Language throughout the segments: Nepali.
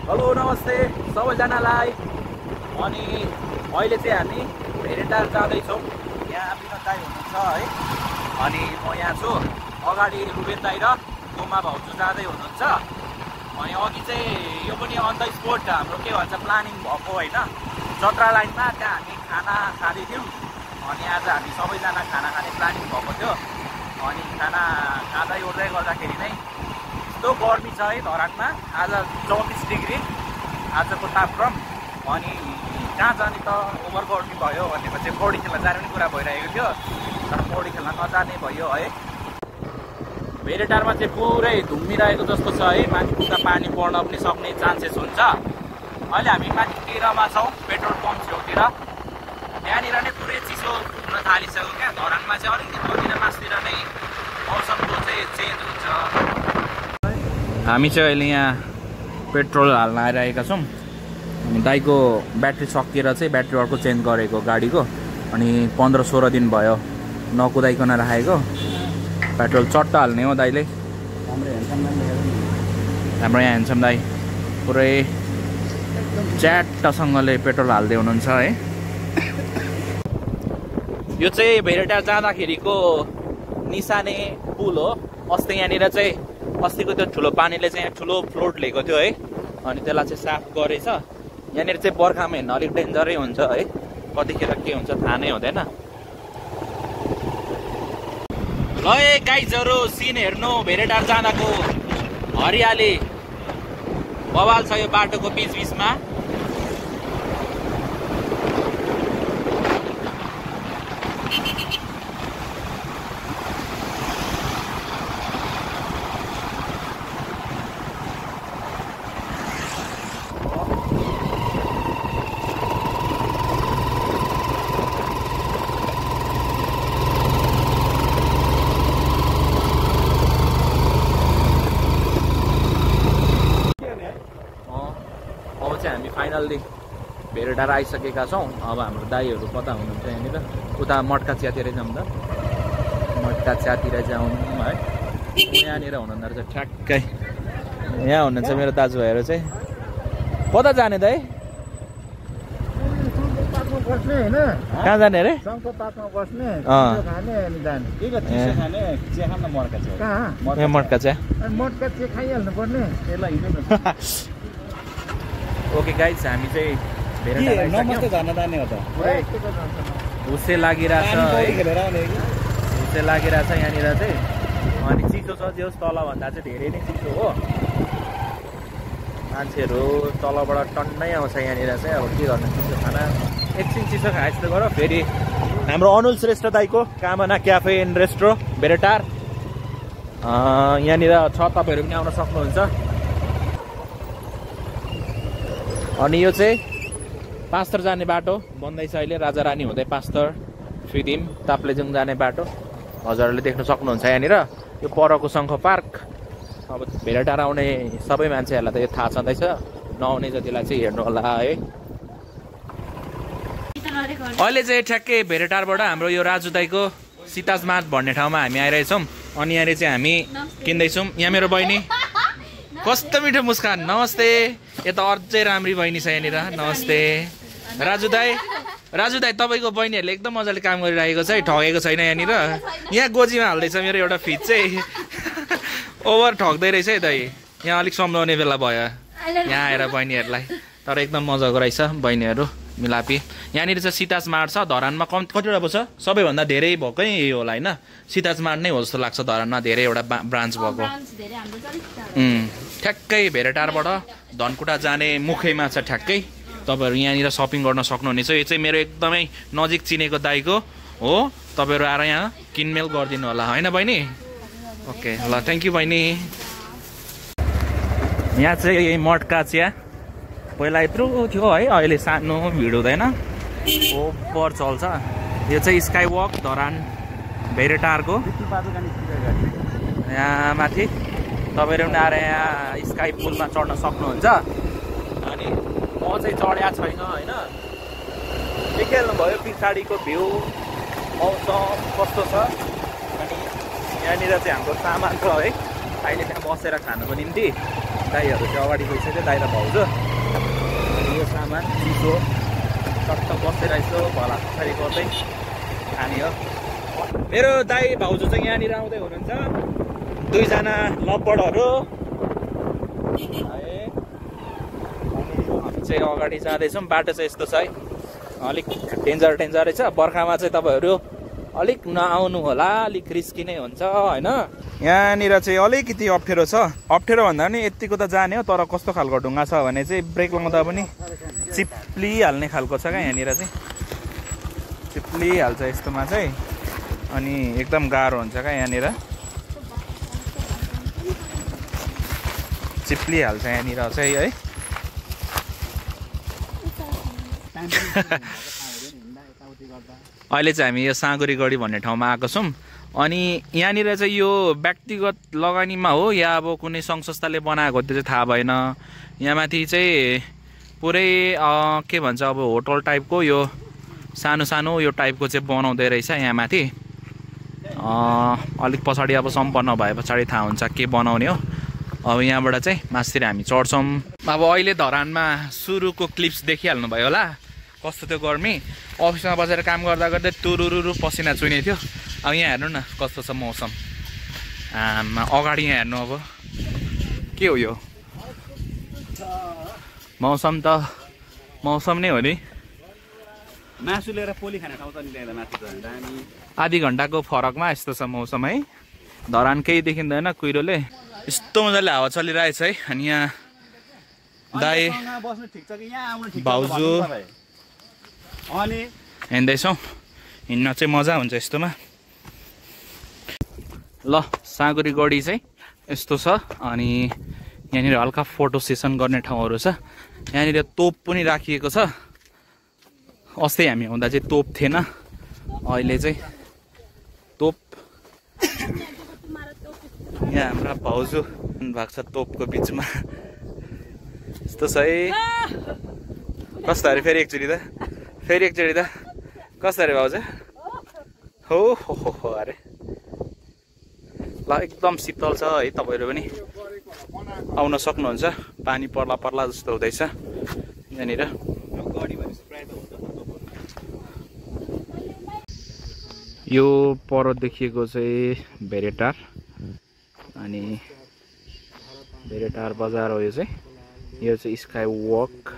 हेलो नमस्ते सबैजनालाई। अनि अहिले चाहिँ हामी भेरेटार जाँदैछौँ। यहाँ विनोद दाइ हुनुहुन्छ है, अनि म यहाँ छु। अगाडि रुबेन दाइ र गोमा भाउजू जाँदै हुनुहुन्छ। अनि अघि चाहिँ यो पनि अन द स्पोट हाम्रो के भन्छ प्लानिङ भएको होइन, जत्रा लाइनमा त्यहाँ हामी खाना खाँदै थियौँ। अनि आज हामी सबैजना खाना खाने प्लानिङ भएको थियो। अनि खाना खाँदै ओर्दै गर्दाखेरि नै यस्तो गर्मी छ है धरानमा। आज 24 डिग्री आजको तापक्रम। अनि कहाँ जाने त ओभर गर्मी भयो भनेपछि पौडी खेल्न जाने पनि कुरा भइरहेको थियो, तर पौडी खेल्न नजाने भयो है। भेरेटारमा चाहिँ पुरै धुम्मिरहेको जस्तो छ है, माथि पुरा पानी पर्न पनि सक्ने चान्सेस हुन्छ। अहिले हामी माथितिरमा छौँ, पेट्रोल पम्प छेउतिर। त्यहाँनिर नै पुरै चिसो हुन थालिसक्यो क्या। धरानमा चाहिँ अलिकति मतिर मासतिर नै मौसमको चाहिँ चेन्ज हुन्छ। हामी चाहिँ अहिले यहाँ पेट्रोल हाल्न आइरहेका छौँ। अनि दाइको ब्याट्री सकिएर चाहिँ ब्याट्री अर्को चेन्ज गरेको गाडीको। अनि 15-16 दिन भयो नकुदाइकन राखेको। पेट्रोल चट्ट हाल्ने हो दाइले। हाम्रो यहाँ ह्यान्डसम दाइ पुरै च्याट्टसँगले पेट्रोल हाल्दै हुनुहुन्छ है। यो चाहिँ भेरेटार जाँदाखेरिको निसाने पुल हो। अस्ति यहाँनिर चाहिँ अस्तिको त्यो ठुलो पानीले चाहिँ ठुलो फ्लोट लिएको थियो है, अनि त्यसलाई चाहिँ साफ गरेछ। यहाँनिर चाहिँ बर्खामा हिँड्न अलिक डेन्जरै हुन्छ है, कतिखेर के हुन्छ थाहा नै हुँदैन। ल गाइजहरू सिन हेर्नु, भेरेटार जाँदाको हरियाली बवाल छ यो बाटोको बिचबिचमा। हामी फाइनल्ली भेरेटार आइसकेका छौँ। अब हाम्रो दाइहरू कता हुनुहुन्छ यहाँनिर? उता मटका चियातिर जाउँ त, मटका चियातिर जाउँ है। यहाँनिर हुनुहुँदो रहेछ ठ्याक्कै, यहाँ हुनुहुन्छ मेरो दाजुभाइहरू चाहिँ। कता जाने दाइ? कहाँ जाने अरे? मटका चिया खाइहाल्नु पर्ने। ओके गाइज, हामी चाहिँ हुसे लागिरहेछ है, हुसे लागिरहेछ यहाँनिर चाहिँ। अनि चिसो छ, जे होस् तलभन्दा चाहिँ धेरै नै चिसो हो। मान्छेहरू तलबाट टन्नै आउँछ यहाँनिर चाहिँ। अब के गर्नु, चिसो खाना एकछिन चिसो खाए जस्तो गर। फेरि हाम्रो अनुल श्रेष्ठ दाइको कामना क्याफे एन्ड रेस्ट्रो भेरेटार यहाँनिर छ, तपाईँहरू पनि आउन सक्नुहुन्छ। अनि यो चाहिँ पास्तर जाने बाटो बन्दैछ अहिले, राजा रानी हुँदै पास्तर फिदिम ताप्लेजुङ जाने बाटो हजुरहरूले देख्न सक्नुहुन्छ यहाँनिर। यो परको शङ्ख पार्क। अब भेरेटार आउने सबै मान्छेहरूलाई त यो थाहा छँदैछ, नआउने जतिलाई चाहिँ हेर्नु होला है। अहिले चाहिँ ठ्याक्कै भेरेटारबाट हाम्रो यो राजु दाइको सीताज मार्ट भन्ने ठाउँमा हामी आइरहेछौँ। अनि यहाँनिर चाहिँ हामी किन्दैछौँ। यहाँ मेरो बहिनी, कस्तो मिठो मुस्कान, नमस्ते। यता अझै राम्री बहिनी छ यहाँनिर, नमस्ते। राजु दाइ तपाईँको बहिनीहरूले एकदम मजाले काम गरिरहेको छ है, ठगेको छैन यहाँनिर। यहाँ गोजीमा हाल्दैछ मेरो एउटा फिट चाहिँ ओभर ठग्दै रहेछ है दाइ। यहाँ अलिक सम्झाउने बेला भयो यहाँ आएर बहिनीहरूलाई, तर एकदम मजाको रहेछ बहिनीहरू मिलापी। यहाँनिर चाहिँ सीताज मार्ट छ धरानमा। कतिवटा पो छ, सबैभन्दा धेरै भएकै यही होला होइन, सीताज मार्ट नै हो जस्तो लाग्छ धरानमा, धेरैवटा ब्रान्च भएको। ठ्याक्कै भेरेटारबाट धनकुटा जाने मुखैमा छ ठ्याक्कै। तपाईँहरू यहाँनिर सपिङ गर्न सक्नुहुनेछ। यो चाहिँ मेरो एकदमै नजिक चिनेको दाइको हो, तपाईँहरू आएर यहाँ किनमेल गरिदिनु होला होइन बहिनी? ओके ल, थ्याङ्क यू बहिनी। यहाँ चाहिँ यही मटका चिया पहिला यत्रो थियो है, अहिले सानो भिड हुँदैन, ओभर चल्छ। यो चाहिँ स्काई वक धरान भेरेटारको यहाँ माथि। तपाईँहरू पनि आएर यहाँ स्काई पुलमा चढ्न सक्नुहुन्छ। अनि म चाहिँ चढ्या छैन होइन। देखिहाल्नुभयो पछाडिको भ्यू, मौसम कस्तो छ। अनि यहाँनिर चाहिँ हाम्रो सामान छ है, अहिले त्यहाँ बसेर खानुको निम्ति। दाईहरू चाहिँ अगाडि गइसक्यो दाई र भाउजू अनि यो सामान चिसो टक्क बसेर यसो भला खसारी गर्दै खाने हो मेरो दाई भाउजू चाहिँ यहाँनिर आउँदै हुनुहुन्छ दुईजना लब्बडहरू है हामी चाहिँ अगाडि जाँदैछौँ बाटो चाहिँ यस्तो छ है अलिक डेन्जरै छ बर्खामा चाहिँ तपाईँहरू अलिक नआउनु होला अलिक रिस्की नै हुन्छ होइन यहाँनिर चाहिँ अलिकति अप्ठ्यारो छ अप्ठ्यारो भन्दा पनि यतिको त जाने हो तर कस्तो खालको ढुङ्गा छ भने चाहिँ ब्रेक लगाउँदा पनि चिप्लिहाल्ने खालको छ क्या यहाँनिर चाहिँ चिप्लिहाल्छ यस्तोमा चाहिँ अनि एकदम गाह्रो हुन्छ क्या यहाँनिर चिप्लिहाल्छ यहाँनिर चाहिँ है अहिले चाहिँ हामी यो साँगुरी गढी भन्ने ठाउँमा आएको छौँ अनि यहाँनिर चाहिँ यो व्यक्तिगत लगानीमा हो या अब कुनै सङ्घ संस्थाले बनाएको त्यो चाहिँ थाहा भएन यहाँ माथि चाहिँ पुरै के भन्छ अब होटल टाइपको यो सानो सानो यो टाइपको चाहिँ बनाउँदै रहेछ यहाँ माथि अलिक पछाडि अब सम्पन्न भए पछाडि थाहा हुन्छ के बनाउने हो अब यहाँबाट चाहिँ मास्तिर हामी चढ्छौँ अब अहिले धरानमा सुरुको क्लिप्स देखिहाल्नु भयो होला कस्तो थियो गर्मी अफिसमा बसेर काम गर्दा गर्दै तुरुरु पसिना चुने थियो अब यहाँ हेर्नु न कस्तो छ मौसम अगाडि यहाँ हेर्नु अब के हो यो मौसम त मौसम नै हो नि मासु लिएर पोली खाना ठाउँ त नि ल्याउँदा माथि दामी आधी घन्टाको फरकमा यस्तो छ मौसम है धरान केही देखिँदैन कुहिरोले यस्तो मजाले हावा चलिरहेछ है अनि यहाँ दाई बस्नु ठिक छ कि यहाँ आउनु ठिक भाउजू अनि हिँड्दैछौँ हिँड्न चाहिँ मजा हुन्छ यस्तोमा ल साँगुरी गढी चाहिँ यस्तो छ अनि यहाँनिर हल्का फोटो सेसन गर्ने ठाउँहरू छ यहाँनिर तोप पनि राखिएको छ अस्ति हामी आउँदा चाहिँ तोप थिएन अहिले चाहिँ तोप यहाँ हाम्रा भाउजू भएको छ तोपको बिचमा यस्तो छ है कस्तो अरे फेरि एकचोटि त कस्तो अरे भाउजू हो अरे ल एकदम शीतल छ है तपाईँहरू पनि आउन सक्नुहुन्छ पानी पर्ला पर्ला जस्तो हुँदैछ यहाँनिर यो पर देखिएको चाहिँ भेरेटार अनि भेरेटार बजार हो यो चाहिँ स्काई वक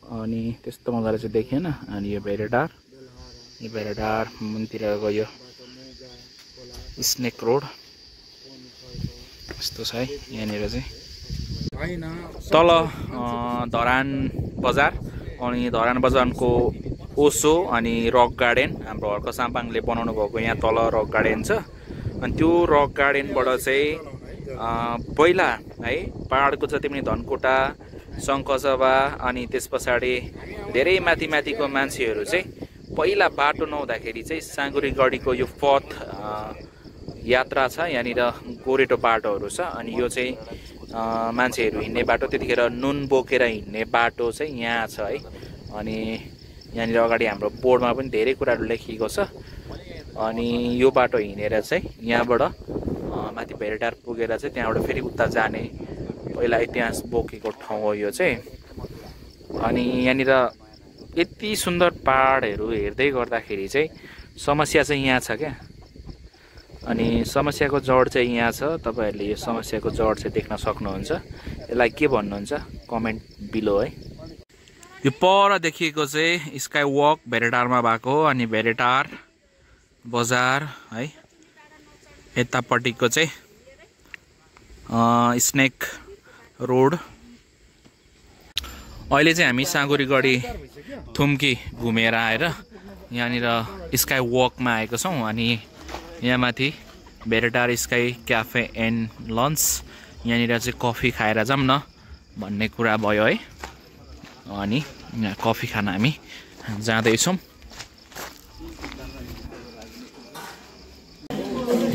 अनि त्यस्तो मजाले चाहिँ देखिएन अनि यो भेरेटार मुनतिर गयो स्नेक रोड यस्तो छ है यहाँनिर चाहिँ तल धरान बजार अनि धरान बजारको ओसो अनि रक गार्डन हाम्रो हर्क साम्पाङले बनाउनु भएको यहाँ तल रक गार्डन छ अनि त्यो रक गार्डनबाट चाहिँ पहिला है पहाडको जति पनि धनकुटा शङ्खसभा अनि त्यस पछाडि धेरै माथिको मान्छेहरू चाहिँ पहिला बाटो नहुँदाखेरि चाहिँ साँगुरी गढीको यो पथ यात्रा छ यहाँनिर गोरेटो बाटोहरू छ अनि यो चाहिँ मान्छेहरू हिँड्ने बाटो त्यतिखेर नुन बोकेर हिँड्ने बाटो चाहिँ यहाँ छ है अनि यहाँनिर अगाडि हाम्रो बोर्डमा पनि धेरै कुराहरू लेखिएको छ अनि यो बाटो हिँडेर चाहिँ यहाँबाट माथि भेरेटार पुगेर चाहिँ त्यहाँबाट फेरि उता जाने पहिला इतिहास बोकेको ठाउँ हो यो चाहिँ अनि यहाँनिर यति सुन्दर पहाडहरू हेर्दै गर्दाखेरि चाहिँ समस्या चाहिँ यहाँ छ क्या अनि समस्याको जड चाहिँ यहाँ छ तपाईँहरूले यो समस्याको जड चाहिँ देख्न सक्नुहुन्छ यसलाई के भन्नुहुन्छ कमेन्ट बिलो है यो पर देखिएको चाहिँ स्काई वक भेरेटारमा भएको अनि भेरेटार बजार है यतापट्टिको चाहिँ स्नेक रोड अहिले चाहिँ हामी साँगुरी गढी थुम्की घुमेर आएर यहाँनिर स्काई वकमा आएको छौँ अनि यहाँ माथि भेरेटार स्काई क्याफे एन्ड लन्च यहाँनिर चाहिँ कफी खाएर जाऊँ न भन्ने कुरा भयो है अनि यहाँ कफी खान हामी जाँदैछौँ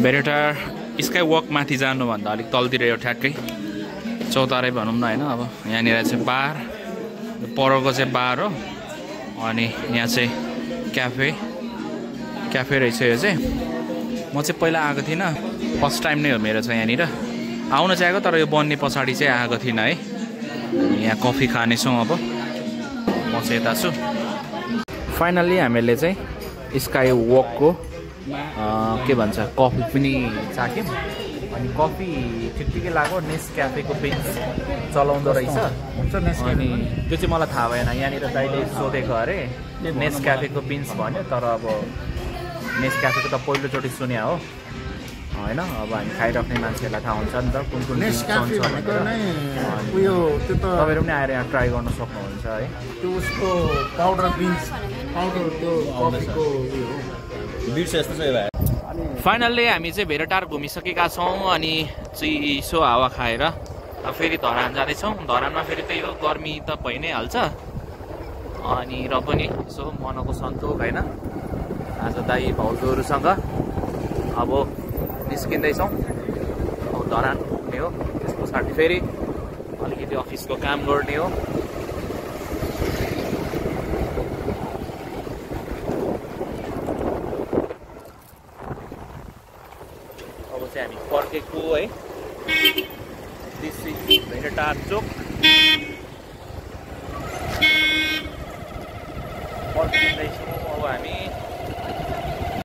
भेरेटार स्काई वक माथि जानुभन्दा अलिक तलतिर यो ठ्याक्कै चौतारै भनौँ न होइन अब यहाँनिर चाहिँ बार परको चाहिँ बार हो अनि यहाँ चाहिँ क्याफे रहेछ यो चाहिँ म चाहिँ पहिला आएको थिइनँ फर्स्ट टाइम नै हो मेरो चाहिँ यहाँनिर आउन चाहेको तर यो बन्ने पछाडि चाहिँ आएको थिइनँ है। यहाँ कफी खानेछौँ अब। म चाहिँ यता छु। फाइनल्ली हामीले चाहिँ स्काई वकको के भन्छ कफी पनि चाख्यौँ। अनि कफी ठिकै लाग्यो। नेस्क्याफेको बिन्स चलाउँदो रहेछ। अनि त्यो चाहिँ मलाई थाहा भएन। यहाँनिर दाइले सोधेको अरे नेस्क्याफेको बिन्स भन्यो, तर अब नेस्क्याफेको त पहिलोचोटि सुन्या हो होइन। अब हामी खाइराख्ने मान्छेहरूलाई थाहा हुन्छ नि त कुन कुन तपाईँहरू पनि आएर यहाँ ट्राई गर्न सक्नुहुन्छ है। त्यो उसको पाउडर बिन्स पाउडर त्यो कफीको उयो हो। फाइनल्ली हामी चाहिँ भेरटार घुमिसकेका छौँ अनि चिसो हावा खाएर अब फेरि धरान जाँदैछौँ। धरानमा फेरि त्यही हो, गर्मी त भइ नै हाल्छ। अनि र पनि यसो मनको सन्तोक होइन, आज दाइ भाउजूहरूसँग अब निस्किँदैछौँ। अब धरान पुग्ने हो, त्यस पछाडि फेरि अलिकति अफिसको काम गर्ने हो। अब चाहिँ हामी फर्केको है। दिस इज भेरटार चोक।